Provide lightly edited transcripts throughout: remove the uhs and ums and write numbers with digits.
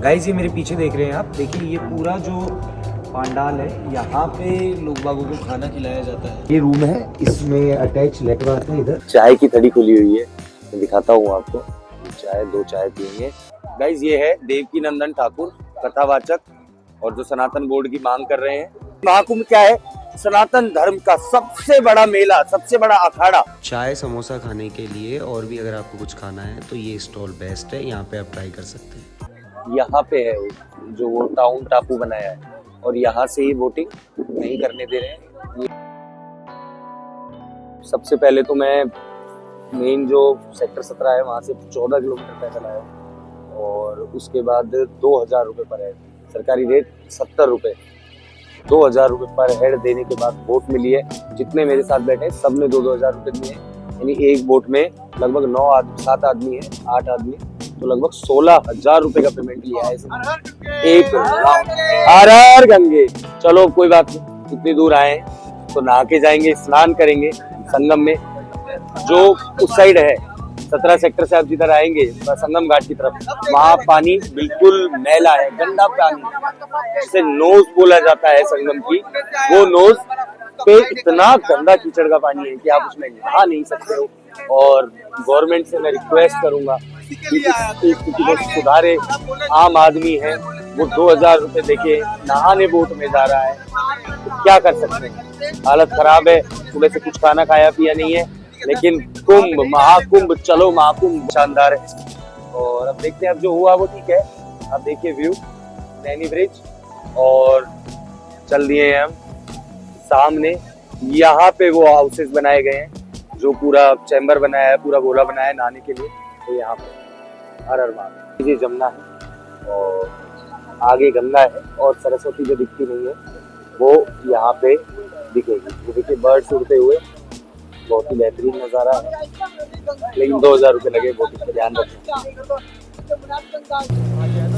Guys ये मेरे पीछे देख रहे हैं आप, देखिए ये पूरा जो पांडाल है यहाँ पे लोग बागों को खाना खिलाया जाता है। ये रूम है, इसमें अटैच लेटबाथ है। इधर चाय की थड़ी खुली हुई है, मैं दिखाता हूँ आपको। दो चाय पियेंगे। गाइस ये है देवकी नंदन ठाकुर कथावाचक और जो सनातन बोर्ड की मांग कर रहे हैं। महाकुंभ क्या है? सनातन धर्म का सबसे बड़ा मेला, सबसे बड़ा अखाड़ा। चाय समोसा खाने के लिए और भी अगर आपको कुछ खाना है तो ये स्टॉल बेस्ट है, यहाँ पे आप ट्राई कर सकते हैं। यहाँ पे है जो वो टाउन टापू बनाया है और यहाँ से ही वोटिंग नहीं करने दे रहे हैं। सबसे पहले तो मैं मेन जो सेक्टर 17 है वहाँ से 14 किलोमीटर पैदल आया और उसके बाद 2000 रुपये पर हेड, सरकारी रेट 70 रुपये। 2000 रुपये पर हेड देने के बाद वोट मिली है। जितने मेरे साथ बैठे सब ने 2-2 हजार रुपये दिए, यानी एक वोट में लगभग 7 आदमी है, 8 आदमी, तो लगभग 16,000 रुपए का पेमेंट लिया है एक राउंड। हर हर गंगे। चलो कोई बात नहीं, इतनी दूर आए तो नहा के जाएंगे, स्नान करेंगे संगम में जो उस साइड है। 17 सेक्टर से आप जिधर आएंगे संगम घाट की तरफ, वहाँ पानी बिल्कुल मैला है, गंदा पानी, जिसे नोज बोला जाता है संगम की। वो नोज पे इतना गंदा कीचड़ का पानी है कि आप उसमें नहा नहीं सकते हो। और गवर्नमेंट से मैं रिक्वेस्ट करूंगा कि इस स्थिति को सुधारे। आम आदमी है वो 2000 रुपए देके नहाने बोट में जा रहा है, तो क्या कर सकते हैं। हालत खराब है, सुबह से कुछ खाना खाया पिया नहीं है, लेकिन कुंभ महाकुंभ, चलो महाकुंभ शानदार है। और अब देखते हैं, अब जो हुआ वो ठीक है। अब देखिए व्यू नैनी ब्रिज और चल दिए हैं हम सामने। यहाँ पे वो हाउसेस बनाए गए हैं, जो पूरा चैम्बर बनाया है, पूरा गोला बनाया है नहाने के लिए। तो यहाँ पे हर हर महादेव। ये जमुना है और आगे गंगा है और सरस्वती जो दिखती नहीं है वो यहाँ पे दिखेगी। ये देखिए बर्ड्स उड़ते हुए, बहुत ही बेहतरीन नज़ारा है। लेकिन 2000 रुपये लगे, बहुत इसका ध्यान रखें।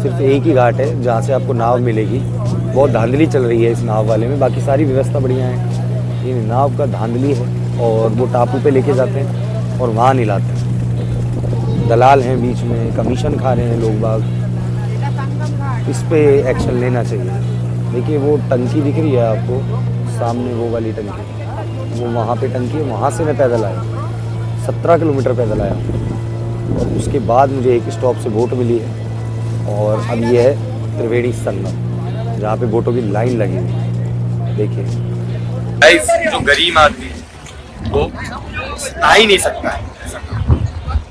सिर्फ एक ही घाट है जहाँ से आपको नाव मिलेगी। बहुत धांधली चल रही है इस नाव वाले में, बाकी सारी व्यवस्था बढ़िया है। ये नाव का धांधली है और वो टापू पे लेके जाते हैं और वहाँ नहीं लाते हैं। दलाल हैं बीच में, कमीशन खा रहे हैं लोग बाग। इस पे एक्शन लेना चाहिए। देखिए वो टंकी दिख रही है आपको सामने, वो वाली टंकी, वो वहाँ पे टंकी है। वहाँ से मैं पैदल आया, 17 किलोमीटर पैदल आया और उसके बाद मुझे एक स्टॉप से बोट मिली है। और अब ये है त्रिवेणी संगम, जहाँ पे बोटों की लाइन लगी हुई है। देखिए जो गरीब आदमी वो आ ही नहीं सकता है।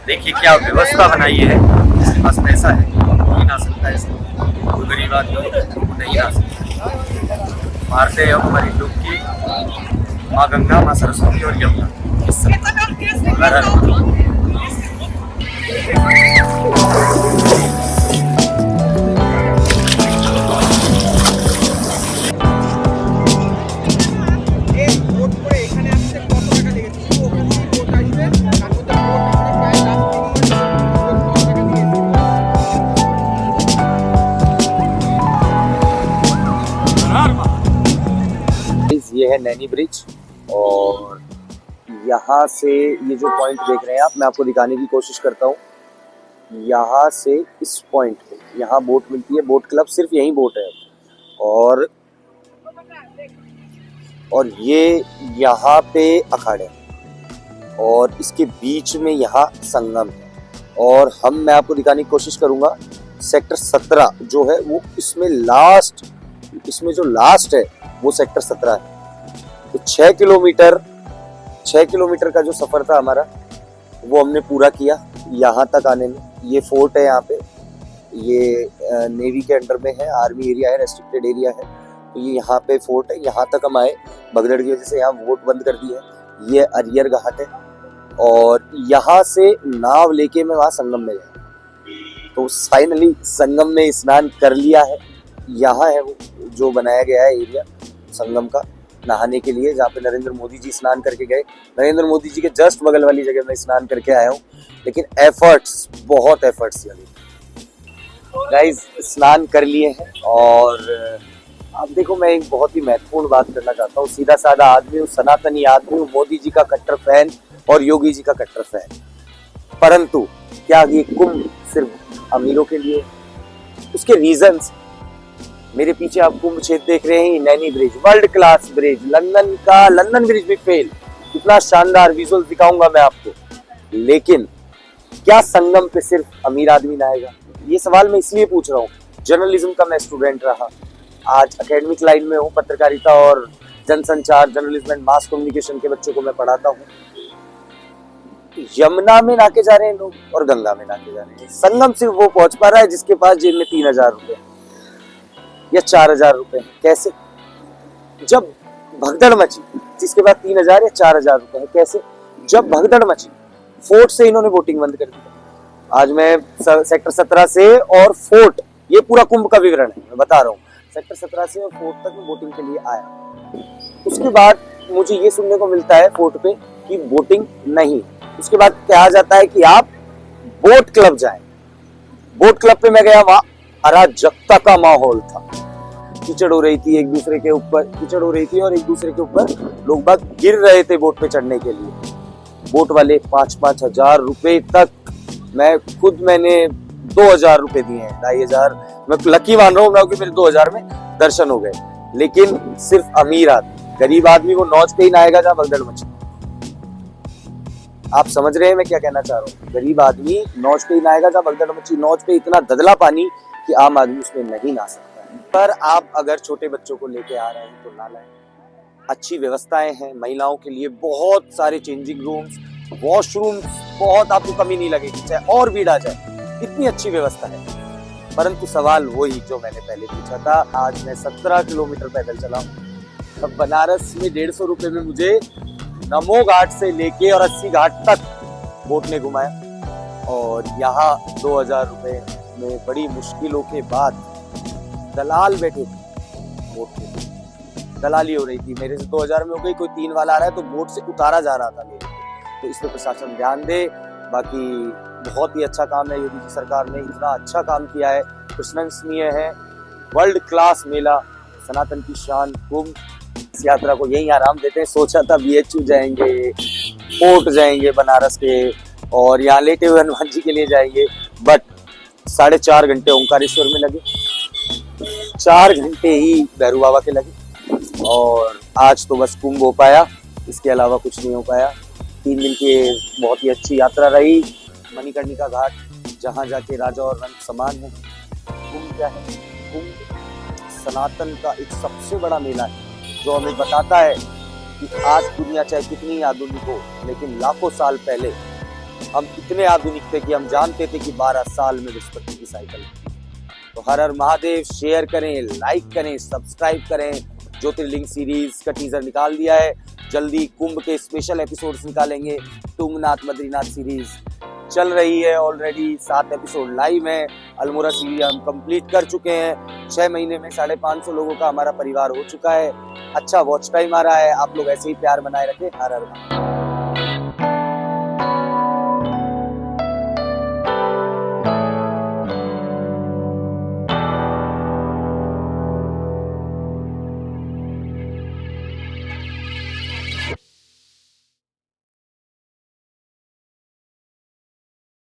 देखिए क्या व्यवस्था बनाई है, जिसके पास पैसा है नहीं आ सकता है, जो गरीब आदमी वो नहीं आ सकता। मारते हैं हमारी डुबकी माँ गंगा, माँ सरस्वती और यमुना। ये है नैनी ब्रिज और यहाँ से ये जो पॉइंट देख रहे हैं आप, मैं आपको दिखाने की कोशिश करता हूँ। यहाँ से इस पॉइंट पे यहाँ बोट मिलती है, बोट क्लब सिर्फ यही बोट है। और ये यहाँ पे अखाड़े और इसके बीच में यहाँ संगम है। और मैं आपको दिखाने की कोशिश करूँगा। सेक्टर 17 जो है वो इसमें जो लास्ट है वो सेक्टर 17 है। तो 6 किलोमीटर का जो सफर था हमारा वो हमने पूरा किया यहाँ तक आने में। ये फोर्ट है यहाँ पे, ये नेवी के अंडर में है, आर्मी एरिया है, रेस्ट्रिक्टेड एरिया है। तो ये यहाँ पे फोर्ट है, यहाँ तक हम आए। भगदड़ की वजह से यहाँ वोट बंद कर दी है। ये अरियर घाट है और यहाँ से नाव लेके मैं वहाँ संगम में गया। तो फाइनली संगम में स्नान कर लिया है। यहाँ है वो जो बनाया गया है एरिया संगम का नहाने के लिए, जहाँ पे नरेंद्र मोदी जी स्नान करके गए। नरेंद्र मोदी जी के जस्ट बगल वाली जगह में स्नान करके आया हूँ, लेकिन बहुत एफर्ट्स लगे। गाइस स्नान कर लिए हैं और अब देखो मैं एक बहुत ही महत्वपूर्ण बात करना चाहता हूँ। सीधा साधा आदमी हूँ, सनातनी आदमी हूँ, मोदी जी का कट्टर फैन और योगी जी का कट्टर फैन। परंतु क्या ये कुंभ सिर्फ अमीरों के लिए? उसके रीजंस, मेरे पीछे आप कुंभ क्षेत्र देख रहे हैं, Naini bridge, world class bridge, London का लंदन ब्रिज भी फेल, इतना शानदार विजुअल दिखाऊंगा मैं आपको। लेकिन क्या संगम पे सिर्फ अमीर आदमी नहाएगा? ये सवाल मैं इसलिए पूछ रहा हूँ, जर्नलिज्म का मैं स्टूडेंट रहा, आज एकेडमिक लाइन में हूँ, पत्रकारिता और जनसंचार, जर्नलिज्म एंड मास कम्युनिकेशन के बच्चों को मैं पढ़ाता हूँ। यमुना में नाके जा रहे हैं लोग और गंगा में नाके जा रहे हैं। संगम सिर्फ वो पहुंच पा रहा है जिसके पास जेब में 3,000 रुपए या 4,000 रुपए। कैसे? जब भगदड़ मची, जिसके पास 3,000 या 4,000 रुपए है। कैसे? जब भगदड़ मची, फोर्ट से इन्होंने वोटिंग बंद कर दी। आज मैं सेक्टर 17 से और फोर्ट, ये पूरा कुंभ का विवरण है, मैं बता रहा हूँ। सेक्टर 17 से और फोर्ट तक मैं वोटिंग के लिए आया। उसके बाद मुझे ये सुनने को मिलता है फोर्ट पे कि वोटिंग नहीं। उसके बाद कहा जाता है कि आप बोट क्लब जाएं। बोट क्लब पे मैं गया, वहां अराजकता का माहौल था, कीचड़ हो रही थी, एक दूसरे के ऊपर कीचड़ हो रही थी और एक दूसरे के ऊपर लोग बाग गिर रहे थे बोट पे चढ़ने के लिए। बोट वाले 5-5 हजार रुपए तक, मैंने 2,000 रुपए दिए हैं, 2,500। मैं लकी मान रहा हूँ मैं कि मेरे 2,000 में दर्शन हो गए। लेकिन सिर्फ अमीर आदमी, गरीब आदमी वो नौच पे ही नहाएगा जहाँ भगदड़ मची। आप समझ रहे हैं मैं क्या कहना चाह रहा हूँ? गरीब आदमी नौच पे ही नहाएगा जहाँ भगदड़ मची। नौच पे इतना धधला पानी कि आम आदमी उसमें नहीं नहा सकता है। पर आप अगर छोटे बच्चों को लेके आ रहे हैं तो ना लाएं। अच्छी व्यवस्थाएं हैं महिलाओं के लिए, बहुत सारे चेंजिंग रूम्स, वॉशरूम, बहुत आपको कमी नहीं लगेगी, चाहे और भीड़ आ जाए, इतनी अच्छी व्यवस्था है। परंतु सवाल वही जो मैंने पहले पूछा था। आज मैं 17 किलोमीटर पैदल चला हूँ। अब बनारस में 150 रुपए में मुझे नमो घाट से लेके और 80 घाट तक बोट ने घुमाया, और यहाँ 2,000 रुपए में बड़ी मुश्किलों के बाद दलाल बैठे थे बोट पे, दलाली हो रही थी। मेरे से 2,000 में हो गई, कोई 3 वाला आ रहा है तो बोट से उतारा जा रहा था मेरे को। तो इस पर प्रशासन ध्यान दे। बाकी बहुत ही अच्छा काम है, योगी जी सरकार ने इतना अच्छा काम किया है, प्रशंसनीय है। वर्ल्ड क्लास मेला, सनातन की शान कुंभ, इस यात्रा को यही आराम देते हैं। सोचा था BHU जाएंगे, फोर्ट जाएंगे बनारस के, और यहाँ लेटे हुए हनुमान जी के लिए जाएंगे, बट 4.5 घंटे ओंकारेश्वर में लगे, 4 घंटे ही भैरू बाबा के लगे, और आज तो बस कुंभ हो पाया, इसके अलावा कुछ नहीं हो पाया। 3 दिन की बहुत ही अच्छी यात्रा रही। मणिकर्णिका घाट, जहाँ जाके राजा और रंग समान है। कुंभ क्या है? कुंभ सनातन का एक सबसे बड़ा मेला है, जो हमें बताता है कि आज दुनिया चाहे कितनी आधुनिक हो, लेकिन लाखों साल पहले हम इतने आधुनिक थे कि हम जानते थे कि 12 साल में विस्पत्ति की साइकिल। तो हर हर महादेव। शेयर करें, लाइक करें, सब्सक्राइब करें। ज्योतिर्लिंग सीरीज का टीजर निकाल दिया है, जल्दी कुंभ के स्पेशल एपिसोड्स निकालेंगे। तुंगनाथ बद्रीनाथ सीरीज चल रही है, ऑलरेडी 7 एपिसोड लाइव है। अल्मोड़ा सीरीज हम कंप्लीट कर चुके हैं। 6 महीने में 550 लोगों का हमारा परिवार हो चुका है। अच्छा वॉच टाइम आ रहा है। आप लोग ऐसे ही प्यार बनाए रखें। हर हर